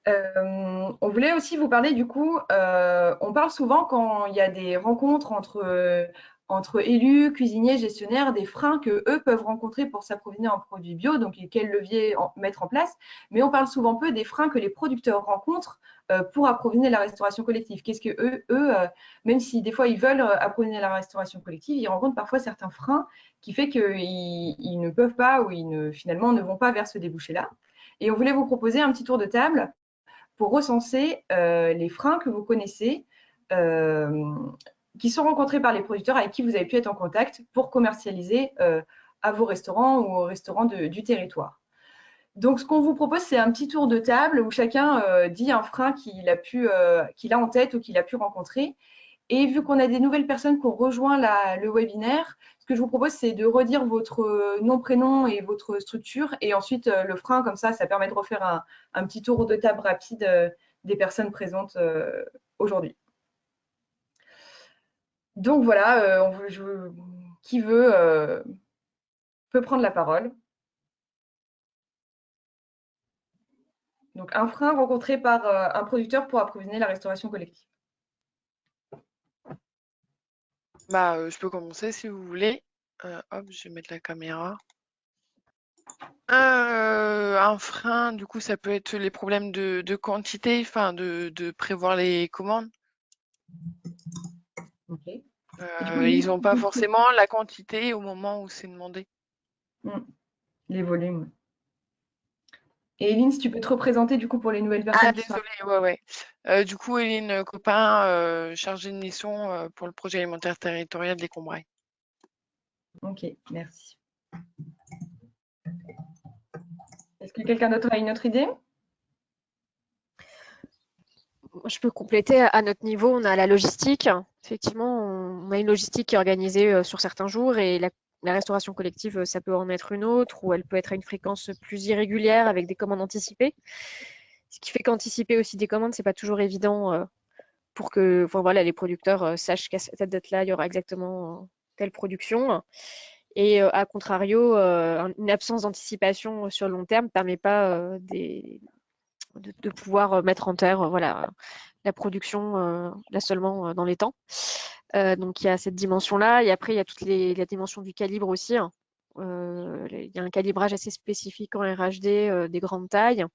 On voulait aussi vous parler du coup, on parle souvent quand il y a des rencontres entre élus, cuisiniers, gestionnaires, des freins que eux peuvent rencontrer pour s'approvisionner en produits bio, donc quels leviers mettre en place. Mais on parle souvent peu des freins que les producteurs rencontrent pour approvisionner la restauration collective. Qu'est-ce que même si des fois ils veulent approvisionner la restauration collective, ils rencontrent parfois certains freins qui fait qu'ils ne peuvent pas ou finalement ne vont pas vers ce débouché-là. Et on voulait vous proposer un petit tour de table pour recenser les freins que vous connaissez, euh, qui sont rencontrés par les producteurs avec qui vous avez pu être en contact pour commercialiser à vos restaurants ou aux restaurants du territoire. Donc, ce qu'on vous propose, c'est un petit tour de table où chacun dit un frein qu'il a en tête ou qu'il a pu rencontrer. Et vu qu'on a des nouvelles personnes qui ont rejoint le webinaire, ce que je vous propose, c'est de redire votre nom, prénom et votre structure. Et ensuite, le frein, comme ça permet de refaire un petit tour de table rapide des personnes présentes aujourd'hui. Donc voilà, qui veut peut prendre la parole. Donc un frein rencontré par un producteur pour approvisionner la restauration collective. Je peux commencer si vous voulez. Hop, je vais mettre la caméra. Un frein, du coup, ça peut être les problèmes de quantité, enfin de prévoir les commandes. Okay. Ils n'ont pas forcément la quantité au moment où c'est demandé. Les volumes. Et Eline, si tu peux te représenter du coup pour les nouvelles personnes. Ah, désolée, ouais. Du coup, Eline Copin, chargée de mission pour le projet alimentaire territorial des Combrailles. Ok, merci. Est-ce que quelqu'un d'autre a une autre idée? Je peux compléter à notre niveau, on a la logistique. Effectivement, on a une logistique qui est organisée sur certains jours et la restauration collective, ça peut en être une autre ou elle peut être à une fréquence plus irrégulière avec des commandes anticipées. Ce qui fait qu'anticiper aussi des commandes, c'est pas toujours évident pour que voilà, les producteurs sachent qu'à cette date-là, il y aura exactement telle production. Et à contrario, une absence d'anticipation sur le long terme ne permet pas de pouvoir mettre en terre voilà, la production là seulement dans les temps. Donc il y a cette dimension-là. Et après, il y a toute la dimension du calibre aussi. Il y a un calibrage assez spécifique en RHD des grandes tailles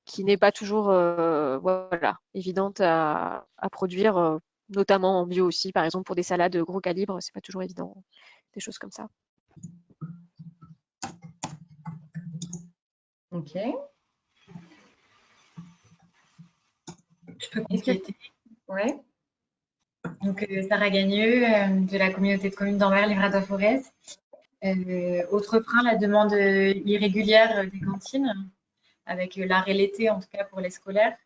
qui n'est pas toujours voilà, évidente à produire, notamment en bio aussi. Par exemple, pour des salades de gros calibre, c'est pas toujours évident. Des choses comme ça. Ok. Je peux compléter. Ouais. Donc, Sarah Gagneux, de la communauté de communes d'Anvers-Livradois-Forez. Autre frein, la demande irrégulière des cantines, avec l'arrêt l'été, en tout cas pour les scolaires.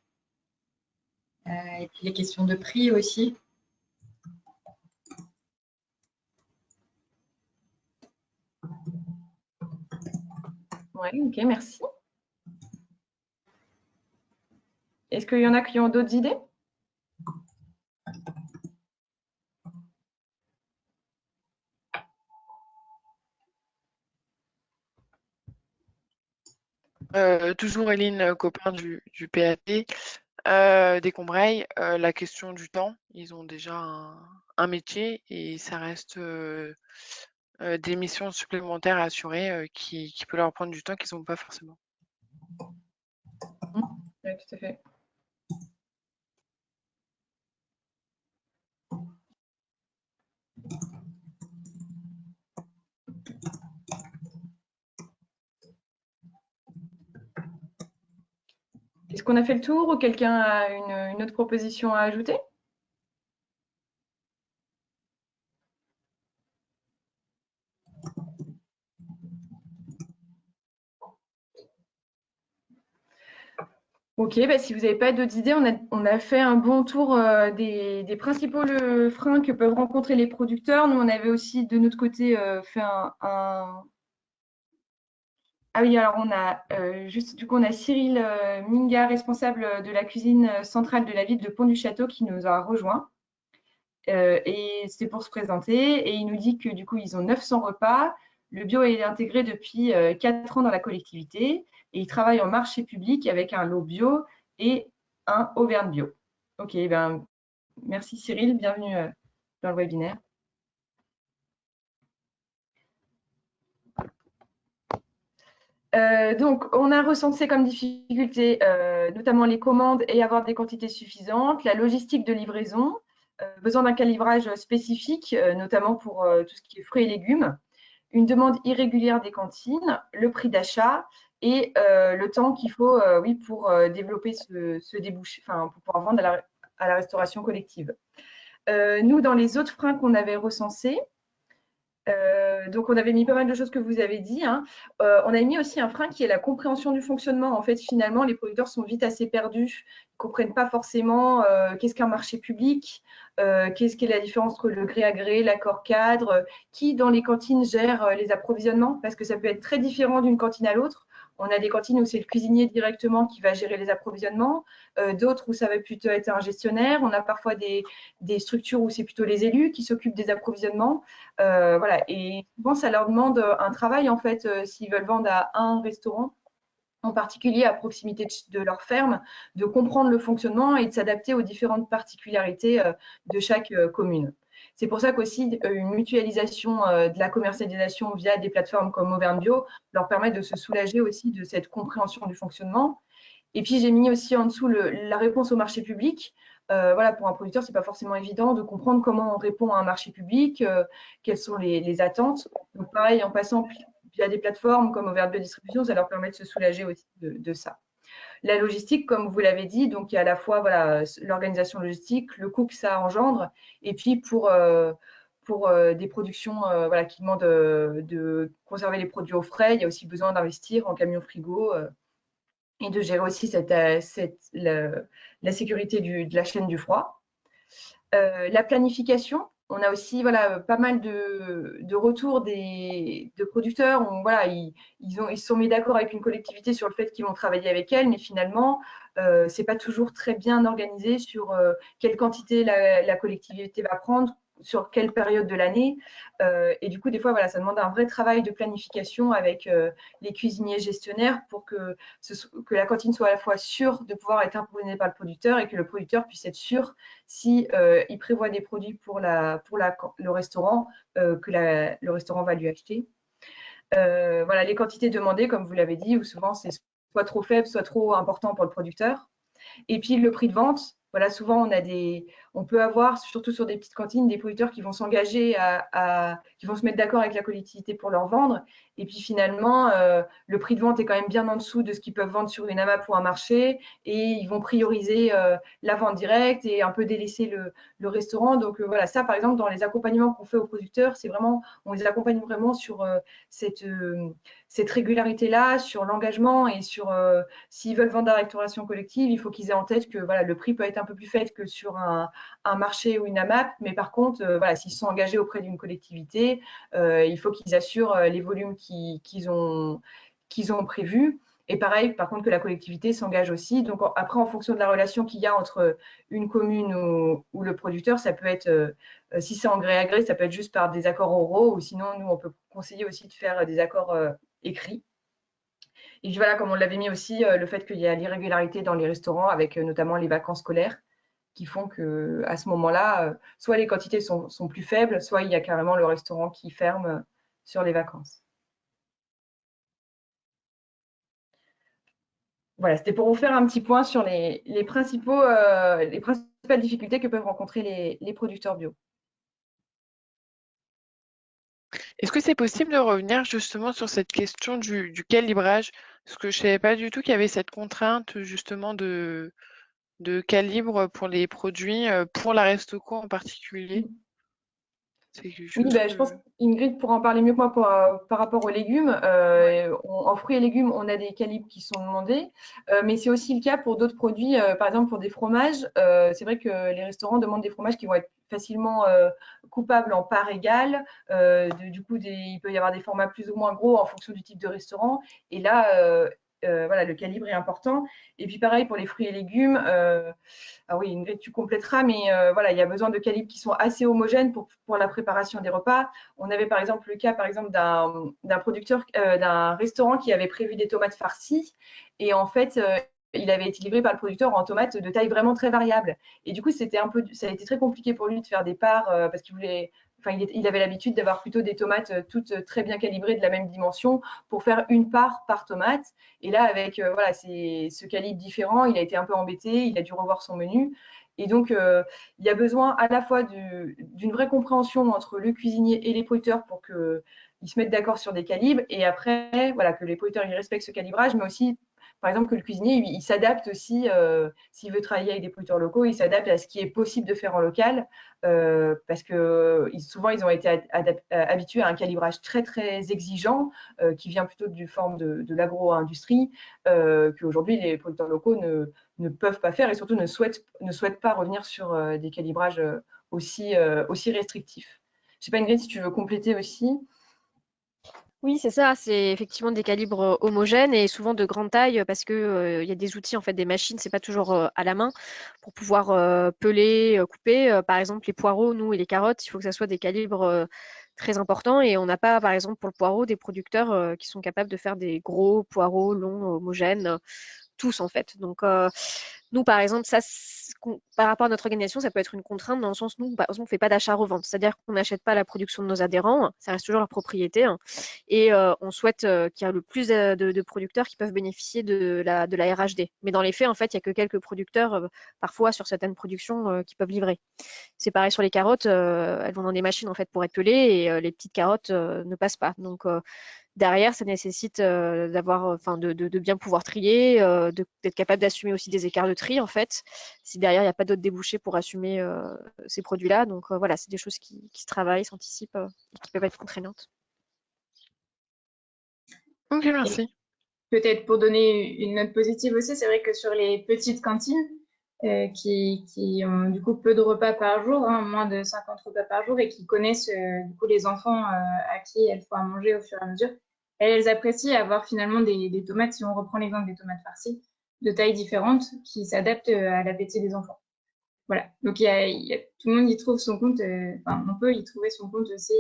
Et puis les questions de prix aussi. Ouais, ok, merci. Est-ce qu'il y en a qui ont d'autres idées? Toujours Eline Copin du PAP des Combrailles. La question du temps, ils ont déjà un métier et ça reste des missions supplémentaires à assurer qui peut leur prendre du temps qu'ils n'ont pas forcément. Oui, tout à fait. Est-ce qu'on a fait le tour ou quelqu'un a une autre proposition à ajouter? Ok, bah, si vous n'avez pas d'autres idées, on a fait un bon tour des principaux freins que peuvent rencontrer les producteurs. Nous, on avait aussi de notre côté fait Ah oui, alors on a du coup, on a Cyril Minga, responsable de la cuisine centrale de la ville de Pont-du-Château, qui nous a rejoint. Et c'était pour se présenter. Et il nous dit que du coup, ils ont 900 repas. Le bio est intégré depuis 4 ans dans la collectivité. Et ils travaillent en marché public avec un lot bio et un Auvergne Bio. Ok, ben, merci Cyril, bienvenue dans le webinaire. Donc, on a recensé comme difficulté notamment les commandes et avoir des quantités suffisantes, la logistique de livraison, besoin d'un calibrage spécifique, notamment pour tout ce qui est fruits et légumes, une demande irrégulière des cantines, le prix d'achat et le temps qu'il faut oui, pour développer ce débouché, enfin, pour pouvoir vendre à la restauration collective. Nous, dans les autres freins qu'on avait recensés, donc, on avait mis pas mal de choses que vous avez dit, hein. On a mis aussi un frein qui est la compréhension du fonctionnement. En fait, finalement, les producteurs sont vite assez perdus. Ils ne comprennent pas forcément qu'est-ce qu'un marché public, qu'est-ce qu'est la différence entre le gré à gré, l'accord cadre, qui dans les cantines gère les approvisionnements, parce que ça peut être très différent d'une cantine à l'autre. On a des cantines où c'est le cuisinier directement qui va gérer les approvisionnements, d'autres où ça va plutôt être un gestionnaire. On a parfois des structures où c'est plutôt les élus qui s'occupent des approvisionnements. Voilà. Et souvent, ça leur demande un travail, en fait, s'ils veulent vendre à un restaurant, en particulier à proximité de leur ferme, de comprendre le fonctionnement et de s'adapter aux différentes particularités de chaque commune. C'est pour ça qu'aussi une mutualisation de la commercialisation via des plateformes comme Auvergne Bio leur permet de se soulager aussi de cette compréhension du fonctionnement. Et puis, j'ai mis aussi en dessous la réponse au marché public. Voilà, pour un producteur, ce n'est pas forcément évident de comprendre comment on répond à un marché public, quelles sont les attentes. Donc, pareil, en passant via des plateformes comme Auvergne Biodistribution, ça leur permet de se soulager aussi de ça. La logistique, comme vous l'avez dit, donc il y a à la fois voilà, l'organisation logistique, le coût que ça engendre, et puis pour des productions voilà, qui demandent de conserver les produits au frais, il y a aussi besoin d'investir en camion frigo et de gérer aussi la sécurité de la chaîne du froid. La planification, on a aussi voilà, pas mal de retours de producteurs. Voilà, ils se sont mis d'accord avec une collectivité sur le fait qu'ils vont travailler avec elle, mais finalement, ce n'est pas toujours très bien organisé sur quelle quantité la collectivité va prendre, sur quelle période de l'année. Et du coup, des fois, voilà, ça demande un vrai travail de planification avec les cuisiniers gestionnaires pour que la cantine soit à la fois sûre de pouvoir être approvisionnée par le producteur et que le producteur puisse être sûr si il prévoit des produits pour le restaurant que le restaurant va lui acheter. Voilà, les quantités demandées, comme vous l'avez dit, où souvent c'est soit trop faible, soit trop important pour le producteur. Et puis le prix de vente, voilà, souvent on peut avoir, surtout sur des petites cantines, des producteurs qui vont s'engager qui vont se mettre d'accord avec la collectivité pour leur vendre. Et puis finalement, le prix de vente est quand même bien en dessous de ce qu'ils peuvent vendre sur une AMAP ou un marché. Et ils vont prioriser la vente directe et un peu délaisser le restaurant. Donc voilà, ça par exemple, dans les accompagnements qu'on fait aux producteurs, c'est vraiment, on les accompagne vraiment sur cette régularité-là, sur l'engagement et sur s'ils veulent vendre à la restauration collective, il faut qu'ils aient en tête que voilà, le prix peut être un peu plus faible que sur un marché ou une AMAP, mais par contre, voilà, s'ils sont engagés auprès d'une collectivité, il faut qu'ils assurent les volumes qu'ils ont prévus. Et pareil, par contre, que la collectivité s'engage aussi. Donc après, en fonction de la relation qu'il y a entre une commune ou le producteur, ça peut être, si c'est en gré à gré, ça peut être juste par des accords oraux, ou sinon, nous, on peut conseiller aussi de faire des accords écrits. Et puis voilà, comme on l'avait mis aussi, le fait qu'il y a l'irrégularité dans les restaurants avec notamment les vacances scolaires qui font qu'à ce moment-là, soit les quantités sont plus faibles, soit il y a carrément le restaurant qui ferme sur les vacances. Voilà, c'était pour vous faire un petit point sur les principales difficultés que peuvent rencontrer les producteurs bio. Est-ce que c'est possible de revenir justement sur cette question du calibrage? Parce que je ne savais pas du tout qu'il y avait cette contrainte justement de calibre pour les produits, pour la Restau'co en particulier. C'est quelque chose Oui, je pense qu'Ingrid pourra en parler mieux que moi par rapport aux légumes. En fruits et légumes, on a des calibres qui sont demandés, mais c'est aussi le cas pour d'autres produits. Par exemple, pour des fromages, c'est vrai que les restaurants demandent des fromages qui vont être facilement coupables en parts égales. Du coup, il peut y avoir des formats plus ou moins gros en fonction du type de restaurant. Et là, voilà, le calibre est important. Et puis pareil pour les fruits et légumes. Ah oui, Ingrid, tu compléteras, mais voilà, il y a besoin de calibres qui sont assez homogènes pour la préparation des repas. On avait par exemple le cas d'un producteur, d'un restaurant qui avait prévu des tomates farcies et en fait, il avait été livré par le producteur en tomates de taille vraiment très variable. Et du coup, ça a été très compliqué pour lui de faire des parts parce qu'il voulait. Enfin, il avait l'habitude d'avoir plutôt des tomates toutes très bien calibrées de la même dimension pour faire une part par tomate. Et là, avec voilà, ce calibre différent, il a été un peu embêté, il a dû revoir son menu. Et donc, il y a besoin à la fois d'une vraie compréhension entre le cuisinier et les producteurs pour qu'ils se mettent d'accord sur des calibres. Et après, voilà, que les producteurs ils respectent ce calibrage, mais aussi par exemple, que le cuisinier, il s'adapte aussi, s'il veut travailler avec des producteurs locaux, il s'adapte à ce qui est possible de faire en local, parce que souvent, ils ont été habitués à un calibrage très, très exigeant, qui vient plutôt du forme de l'agro-industrie, qu'aujourd'hui, les producteurs locaux ne peuvent pas faire et surtout ne souhaitent pas revenir sur des calibrages aussi restrictifs. Je ne sais pas, Ingrid, si tu veux compléter aussi. Oui, c'est ça, c'est effectivement des calibres homogènes et souvent de grande taille parce que il y a des outils, en fait, des machines, c'est pas toujours à la main pour pouvoir peler, couper. Par exemple, les poireaux, nous, et les carottes, il faut que ça soit des calibres très importants et on n'a pas, par exemple, pour le poireau, des producteurs qui sont capables de faire des gros poireaux longs, homogènes, tous en fait. Donc, nous, par exemple, ça, par rapport à notre organisation, ça peut être une contrainte dans le sens où nous, par exemple, on ne fait pas d'achat-revente. C'est-à-dire qu'on n'achète pas la production de nos adhérents, ça reste toujours leur propriété. Hein, et on souhaite qu'il y ait le plus de producteurs qui peuvent bénéficier de la RHD. Mais dans les faits, en fait, il n'y a que quelques producteurs, parfois sur certaines productions, qui peuvent livrer. C'est pareil sur les carottes, elles vont dans des machines en fait pour être pelées et les petites carottes ne passent pas. Donc derrière, ça nécessite d'avoir, enfin, de bien pouvoir trier, d'être capable d'assumer aussi des écarts de tri en fait. Si derrière il n'y a pas d'autres débouchés pour assumer ces produits-là, donc voilà, c'est des choses qui se travaillent, s'anticipent et qui peuvent être contraignantes. Ok, Et merci. peut-être pour donner une note positive aussi, c'est vrai que sur les petites cantines qui ont du coup peu de repas par jour, hein, moins de 50 repas par jour, et qui connaissent du coup les enfants à qui elles font à manger au fur et à mesure, elles apprécient avoir finalement des tomates, si on reprend l'exemple des tomates farcies, de tailles différentes qui s'adaptent à l'appétit des enfants. Voilà, donc tout le monde y trouve son compte, enfin, on peut y trouver son compte aussi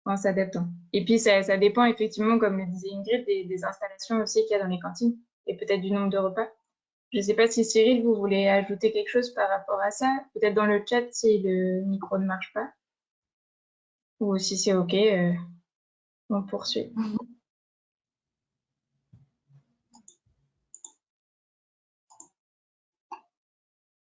en s'adaptant. Et puis ça dépend effectivement, comme le disait Ingrid, des installations aussi qu'il y a dans les cantines et peut-être du nombre de repas. Je ne sais pas si Cyril, vous voulez ajouter quelque chose par rapport à ça, peut-être dans le chat si le micro ne marche pas, ou si c'est OK, on poursuit.